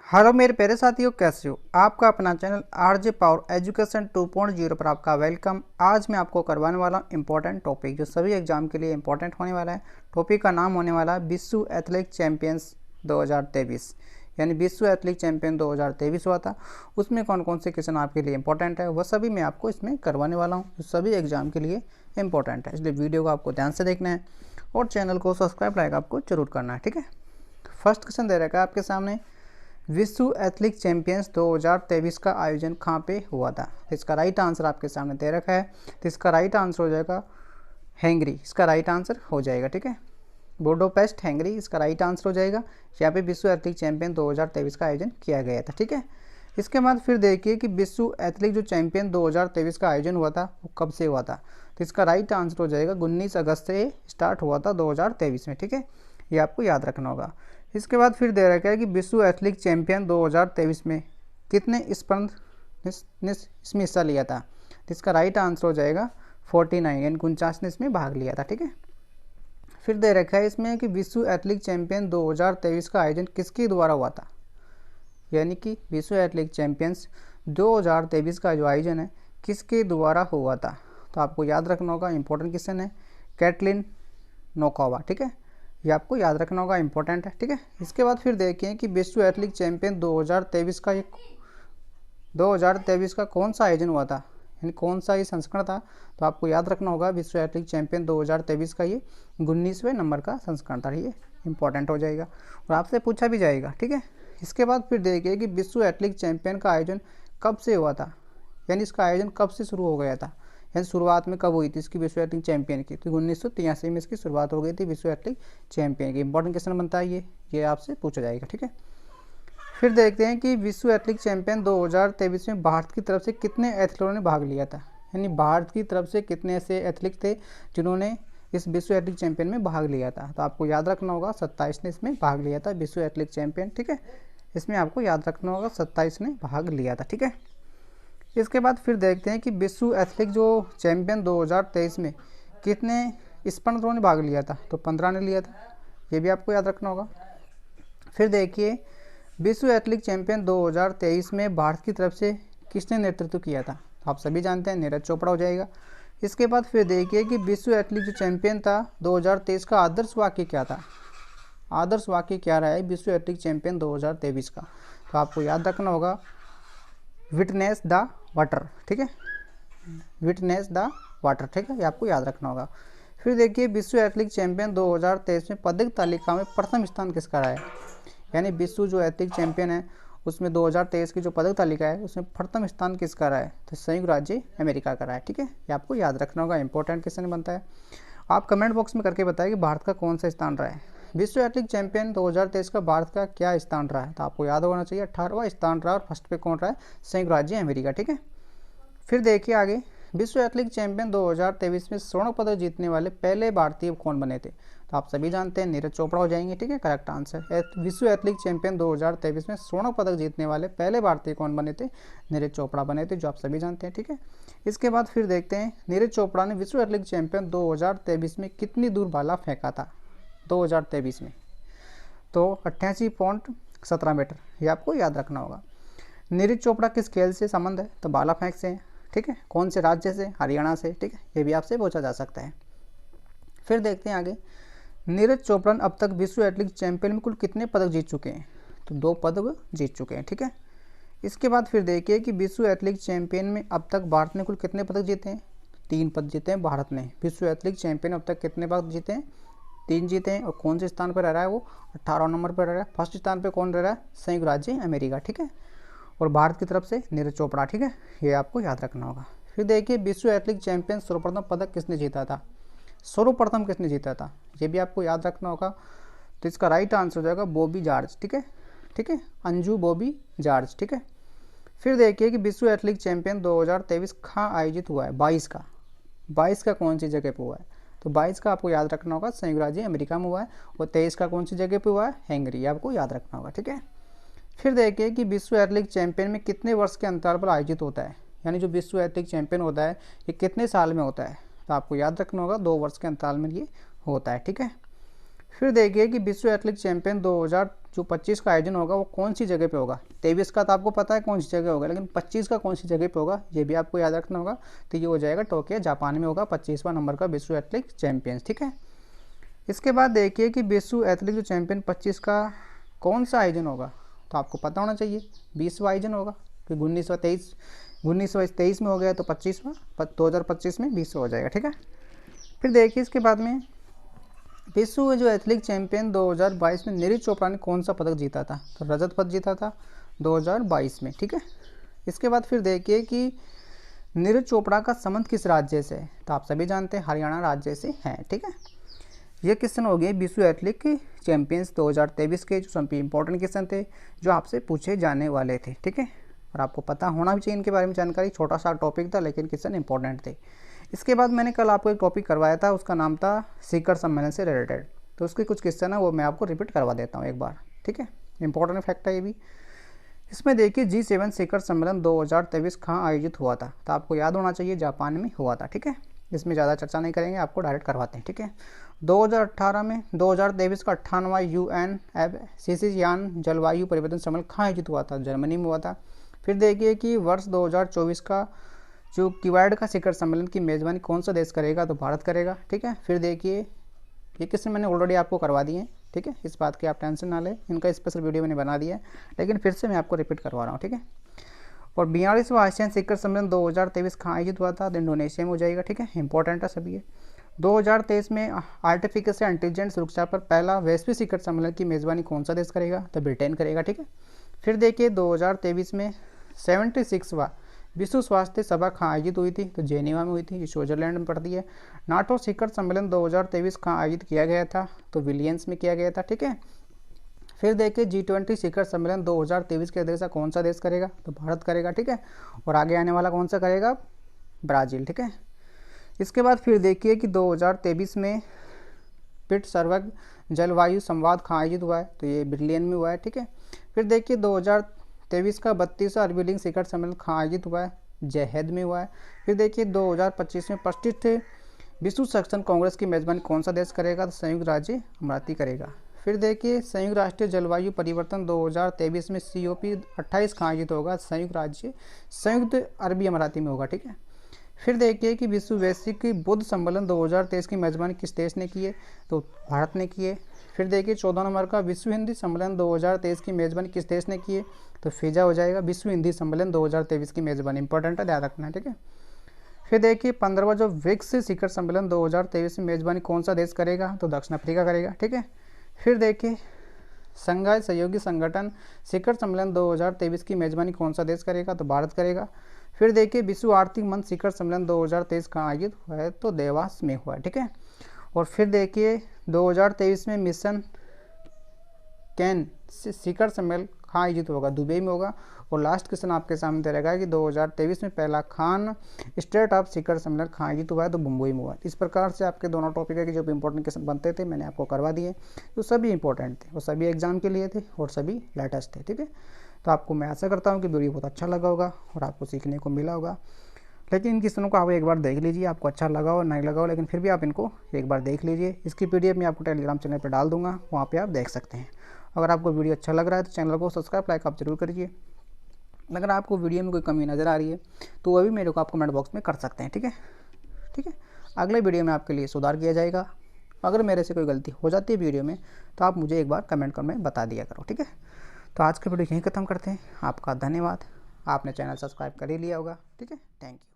Hello मेरे प्यारे साथियों, कैसे हो? आपका अपना चैनल आरजे पावर एजुकेशन 2.0 पर आपका वेलकम। आज मैं आपको करवाने वाला हूँ इंपॉर्टेंट टॉपिक जो सभी एग्जाम के लिए इंपॉर्टेंट होने वाला है। टॉपिक का नाम होने वाला है विश्व एथलेटिक चैंपियंस 2023, यानी विश्व एथलेटिक चैंपियन 2023 हुआ था। उसमें कौन कौन से क्वेश्चन आपके लिए इंपॉर्टेंट है वह सभी मैं आपको इसमें करवाने वाला हूँ, जो सभी एग्जाम के लिए इंपॉर्टेंट है। इसलिए वीडियो को आपको ध्यान से देखना है और चैनल को सब्सक्राइब लाइक आपको जरूर करना है, ठीक है। फर्स्ट क्वेश्चन दे रखा है आपके सामने, विश्व एथलेटिक चैंपियंस 2023 का आयोजन कहाँ पे हुआ था? इसका राइट आंसर आपके सामने दे रखा है, तो इसका राइट आंसर हो जाएगा हैंगरी। इसका राइट आंसर हो जाएगा, ठीक है, बुडापेस्ट हैंगरी इसका राइट आंसर हो जाएगा। यहाँ पे विश्व एथलेटिक चैंपियन 2023 का आयोजन किया गया था, ठीक है। इसके बाद फिर देखिए कि विश्व एथलेटिक जो चैंपियन 2023 का आयोजन हुआ था वो कब से हुआ था, तो इसका राइट आंसर हो जाएगा 19 अगस्त से स्टार्ट हुआ था 2023 में, ठीक है। ये आपको याद रखना होगा। इसके बाद फिर दे रखा है कि विश्व एथलेटिक चैंपियन 2023 में कितने स्पर्ध इसमें हिस्सा लिया था, तो इसका राइट आंसर हो जाएगा 49, यानी 49 ने इसमें भाग लिया था, ठीक है। फिर दे रखा है इसमें कि विश्व एथलेटिक चैंपियन 2023 का आयोजन किसके द्वारा हुआ था, यानी कि विश्व एथलेटिक चैंपियंस 2023 का जो आयोजन है किसके द्वारा हुआ था, तो आपको याद रखना होगा। इंपॉर्टेंट क्वेश्चन है, कैटलिन नोकोवा, ठीक है, ये आपको याद रखना होगा, इंपॉर्टेंट है, ठीक है। इसके बाद फिर देखें कि विश्व एथलेटिक चैंपियन 2023 का कौन सा आयोजन हुआ था, यानी कौन सा ये संस्करण था, तो आपको याद रखना होगा विश्व एथलेटिक चैंपियन 2023 का ये 19वें नंबर का संस्करण था। ये इंपॉर्टेंट हो जाएगा और आपसे पूछा भी जाएगा, ठीक है। इसके बाद फिर देखिए कि विश्व एथलेटिक चैंपियन का आयोजन कब से हुआ था, यानी इसका आयोजन कब से शुरू हो गया था, यानी शुरुआत में कब हुई थी इसकी विश्व एथलेटिक चैंपियन की, तो 1983 में इसकी शुरुआत हो गई थी विश्व एथलेटिक चैंपियन की। इंपॉर्टेंट क्वेश्चन बनता है ये आपसे पूछा जाएगा, ठीक है। फिर देखते हैं कि विश्व एथलेटिक चैंपियन 2023 में भारत की तरफ से कितने एथलीटों ने भाग लिया था, यानी भारत की तरफ से कितने ऐसे एथलीट थे जिन्होंने इस विश्व एथलेटिक चैंपियन में भाग लिया था, तो आपको याद रखना होगा 27 ने इसमें भाग लिया था विश्व एथलेटिक चैंपियन, ठीक है। इसमें आपको याद रखना होगा 27 ने भाग लिया था, ठीक है। इसके बाद फिर देखते हैं कि विश्व एथलेटिक जो चैंपियन 2023 में कितने स्पर्धकों ने भाग लिया था, तो 15 ने लिया था, ये भी आपको याद रखना होगा। फिर देखिए विश्व एथलेटिक चैंपियन 2023 में भारत की तरफ से किसने नेतृत्व किया था, तो आप सभी जानते हैं नीरज चोपड़ा हो जाएगा। इसके बाद फिर देखिए कि विश्व एथलेटिक जो चैंपियन था 2023 का आदर्श वाक्य क्या था, आदर्श वाक्य क्या रहा है विश्व एथलेटिक चैंपियन 2023 का, तो आपको याद रखना होगा विटनेस द वाटर, ठीक है, विटनेस द वाटर, ठीक है, ये आपको याद रखना होगा। फिर देखिए विश्व एथलेटिक चैंपियन 2023 में पदक तालिका में प्रथम स्थान किसका रहा है, यानी विश्व जो एथलेटिक चैंपियन है उसमें 2023 की जो पदक तालिका है उसमें प्रथम स्थान किसका रहा है, तो संयुक्त राज्य अमेरिका का रहा है, ठीक है, ये आपको याद रखना होगा। इंपॉर्टेंट क्वेश्चन बनता है। आप कमेंट बॉक्स में करके बताएं कि भारत का कौन सा स्थान रहा है, विश्व एथलेटिक चैंपियन 2023 का भारत का क्या स्थान रहा है, तो आपको याद होना चाहिए 18वां स्थान रहा, और फर्स्ट पे कौन रहा है, संयुक्त राज्य अमेरिका, ठीक है। फिर देखिए आगे, विश्व एथलेटिक चैंपियन 2023 में स्वर्ण पदक जीतने वाले पहले भारतीय कौन बने थे, तो आप सभी जानते हैं नीरज चोपड़ा हो जाएंगे, ठीक है, करेक्ट आंसर। विश्व एथलेटिक चैंपियन 2023 में स्वर्ण पदक जीतने वाले पहले भारतीय कौन बने थे, नीरज चोपड़ा बने थे, जो आप सभी जानते हैं, ठीक है। इसके बाद फिर देखते हैं नीरज चोपड़ा ने विश्व एथलेटिक चैंपियन 2023 में कितनी दूर भाला फेंका था 2023 में, तो 88.17 मीटर, ये आपको याद रखना होगा। नीरज चोपड़ा किस खेल से संबंध है, तो भाला फेंक से है, ठीक है, कौन से राज्य से, हरियाणा से, ठीक है, ये भी आपसे पूछा जा सकता है। फिर देखते हैं आगे, नीरज चोपड़ा अब तक विश्व एथलेटिक चैंपियन में कुल कितने पदक जीत चुके हैं, तो 2 पदक जीत चुके हैं, ठीक है। इसके बाद फिर देखिए कि विश्व एथलेटिक चैंपियन में अब तक भारत ने कुल कितने पदक जीते हैं, 3 पदक जीते हैं भारत ने। विश्व एथलेटिक चैंपियन अब तक कितने पदक जीते हैं, 3 जीते हैं, और कौन से स्थान पर रह रहा है वो 18 नंबर पर रह रहा है। फर्स्ट स्थान पर कौन रह रहा है, संयुक्त राज्य अमेरिका, ठीक है, और भारत की तरफ से नीरज चोपड़ा, ठीक है, ये आपको याद रखना होगा। फिर देखिए विश्व एथलेटिक चैंपियन सर्वप्रथम पदक किसने जीता था, सर्वप्रथम किसने जीता था, ये भी आपको याद रखना होगा, तो इसका राइट आंसर हो जाएगा बॉबी जॉर्ज, ठीक है, ठीक है, अंजू बॉबी जॉर्ज, ठीक है। फिर देखिए कि विश्व एथलेटिक चैंपियन 2023 कहाँ आयोजित हुआ है, 22 का कौन सी जगह पर हुआ है, तो 22 का आपको याद रखना होगा संयुक्त राज्य अमेरिका में हुआ है, और 23 का कौन सी जगह पर हुआ है, हैंगरी, आपको याद रखना होगा, ठीक है। फिर देखिए कि विश्व एथलेटिक चैंपियन में कितने वर्ष के अंतराल पर आयोजित होता है, यानी जो विश्व एथलेटिक चैंपियन होता है ये कितने साल में होता है, तो आपको याद रखना होगा 2 वर्ष के अंतराल में ये होता है, ठीक है। फिर देखिए कि विश्व एथलेटिक चैंपियन 2025 का आयोजन होगा वो कौन सी जगह पे होगा। 23 का तो आपको पता है कौन सी जगह होगा, लेकिन 25 का कौन सी जगह पे होगा ये भी आपको याद रखना होगा। तो ये हो जाएगा टोक्यो जापान में होगा 25वां नंबर का विश्व एथलेटिक चैंपियन, ठीक है। इसके बाद देखिए कि विश्व एथलेटिक चैंपियन 25 का कौन सा आयोजन होगा, तो आपको पता होना चाहिए 20वां आयोजन होगा, क्योंकि 1923 में हो गया तो 25वां 2025 में 20वां हो जाएगा, ठीक है। फिर देखिए इसके बाद में विश्व जो एथलेटिक चैंपियन 2022 में नीरज चोपड़ा ने कौन सा पदक जीता था, तो रजत पदक जीता था 2022 में, ठीक है। इसके बाद फिर देखिए कि नीरज चोपड़ा का संबंध किस राज्य से है, तो आप सभी जानते हैं हरियाणा राज्य से हैं, ठीक है। ये क्वेश्चन हो गए विश्व एथलेटिक चैंपियंस 2023 के जो सभी इंपॉर्टेंट क्वेश्चन थे जो आपसे पूछे जाने वाले थे, ठीक है। और आपको पता होना भी चाहिए इनके बारे में जानकारी। छोटा सा टॉपिक था लेकिन क्वेश्चन इंपॉर्टेंट थे। इसके बाद मैंने कल आपको एक टॉपिक करवाया था, उसका नाम था शिखर सम्मेलन से रिलेटेड, तो उसके कुछ क्वेश्चन है वो मैं आपको रिपीट करवा देता हूँ एक बार, ठीक है। इंपॉर्टेंट फैक्ट है ये भी। इसमें देखिए G7 शिखर सम्मेलन 2023 कहाँ आयोजित हुआ था, तो आपको याद होना चाहिए जापान में हुआ था, ठीक है। इसमें ज़्यादा चर्चा नहीं करेंगे, आपको डायरेक्ट करवाते हैं, ठीक है। 2018 में 2023 का 98वां UNFCCC यान जलवायु परिवर्तन सम्मेलन कहाँ आयोजित हुआ था, जर्मनी में हुआ था। फिर देखिए कि वर्ष 2024 का जो क्वाड का शिखर सम्मेलन की मेज़बानी कौन सा देश करेगा, तो भारत करेगा, ठीक है। फिर देखिए ये क्वेश्चन मैंने ऑलरेडी आपको करवा दिए हैं, ठीक है। इस बात की आप टेंशन ना लें, इनका स्पेशल वीडियो मैंने बना दिया है, लेकिन फिर से मैं आपको रिपीट करवा रहा हूँ, ठीक है। और 42वां आसियान शिखर सम्मेलन 2023 कहाँ आयोजित हुआ था, तो इंडोनेशिया में हो जाएगा, ठीक है। इंपॉर्टेंट है सभी ये। 2023 में आर्टिफिशियल इंटेलिजेंस सुरक्षा पर पहला वैश्विक शिखर सम्मेलन की मेज़बानी कौन सा देश करेगा, तो ब्रिटेन करेगा, ठीक है। फिर देखिए 2023 में 76वां विश्व स्वास्थ्य सभा कहाँ आयोजित हुई थी, तो जेनीवा में हुई थी, ये स्विट्जरलैंड में पड़ती है। नाटो शिखर सम्मेलन 2023 कहाँ आयोजित किया गया था, तो विलियंस में किया गया था, ठीक है। फिर देखिए G20 शिखर सम्मेलन 2023 के अध्यक्षता कौन सा देश करेगा, तो भारत करेगा, ठीक है। और आगे आने वाला कौन सा करेगा, ब्राज़ील, ठीक है। इसके बाद फिर देखिए कि 2023 में पिट्सबर्ग जलवायु संवाद कहाँ आयोजित हुआ है, तो ये बर्लिन में हुआ है, ठीक है। फिर देखिए 2023 का 32वां अरबी लीग शिखर सम्मेलन कहाँ आयोजित हुआ है, जहेद में हुआ है। फिर देखिए 2025 में प्रतिष्ठित विश्व सेक्शन कांग्रेस की मेज़बानी कौन सा देश करेगा, तो संयुक्त राज्य अमीरात करेगा। फिर देखिए संयुक्त राष्ट्र जलवायु परिवर्तन 2023 में COP28 कहाँ आयोजित होगा, संयुक्त अरबी अमीरात में होगा, ठीक है। फिर देखिए कि विश्व वैश्विक बुद्ध सम्मेलन 2023 की मेज़बानी किस देश ने की है, तो भारत ने की है। फिर देखिए 14 नंबर का विश्व हिंदी सम्मेलन 2023 की मेज़बानी किस देश ने की है, तो फिजा हो जाएगा। विश्व हिंदी सम्मेलन 2023 की मेज़बानी इंपॉर्टेंट है, ध्यान रखना है, ठीक है। फिर देखिए 15वां जो ब्रिक्स शिखर सम्मेलन 2023 में मेज़बानी कौन सा देश करेगा, तो दक्षिण अफ्रीका करेगा, ठीक है। फिर देखिए संघाई सहयोगी संगठन शिखर सम्मेलन 2023 की मेज़बानी कौन सा देश करेगा, तो भारत करेगा। फिर देखिए विश्व आर्थिक मंच शिखर सम्मेलन 2023 कहाँ आयोजित हुआ है, तो देवास में हुआ है, ठीक है। और फिर देखिए 2023 में मिशन कैन शिखर सम्मेलन कहाँ आयोजित होगा, दुबई में होगा। और लास्ट क्वेश्चन आपके सामने दे रहेगा कि 2023 में पहला खान स्टेट ऑफ शिखर सम्मेलन कहाँ आयोजित हुआ है, तो मुंबई में हुआ। इस प्रकार से आपके दोनों टॉपिक के जो भी इंपॉर्टेंट क्वेश्चन बनते थे मैंने आपको करवा दिए, तो सभी इंपॉर्टेंट थे और सभी एग्जाम के लिए थे और सभी लेटेस्ट थे, ठीक है। तो आपको मैं आशा करता हूँ कि वीडियो बहुत अच्छा लगा होगा और आपको सीखने को मिला होगा। लेकिन इन क्वेश्चनों को आप एक बार देख लीजिए, आपको अच्छा लगा हो नहीं लगा हो, लेकिन फिर भी आप इनको एक बार देख लीजिए। इसकी PDF मैं आपको टेलीग्राम चैनल पर डाल दूंगा, वहाँ पे आप देख सकते हैं। अगर आपको वीडियो अच्छा लग रहा है तो चैनल को सब्सक्राइब लाइक आप जरूर करिए। अगर आपको वीडियो में कोई कमी नज़र आ रही है तो वह भी मेरे को आप कमेंट बॉक्स में कर सकते हैं, ठीक है, ठीक है। अगले वीडियो में आपके लिए सुधार किया जाएगा। अगर मेरे से कोई गलती हो जाती है वीडियो में तो आप मुझे एक बार कमेंट में बता दिया करो, ठीक है। तो आज की वीडियो यहीं ख़त्म करते हैं। आपका धन्यवाद, आपने चैनल सब्सक्राइब कर ही लिया होगा, ठीक है। Thank you.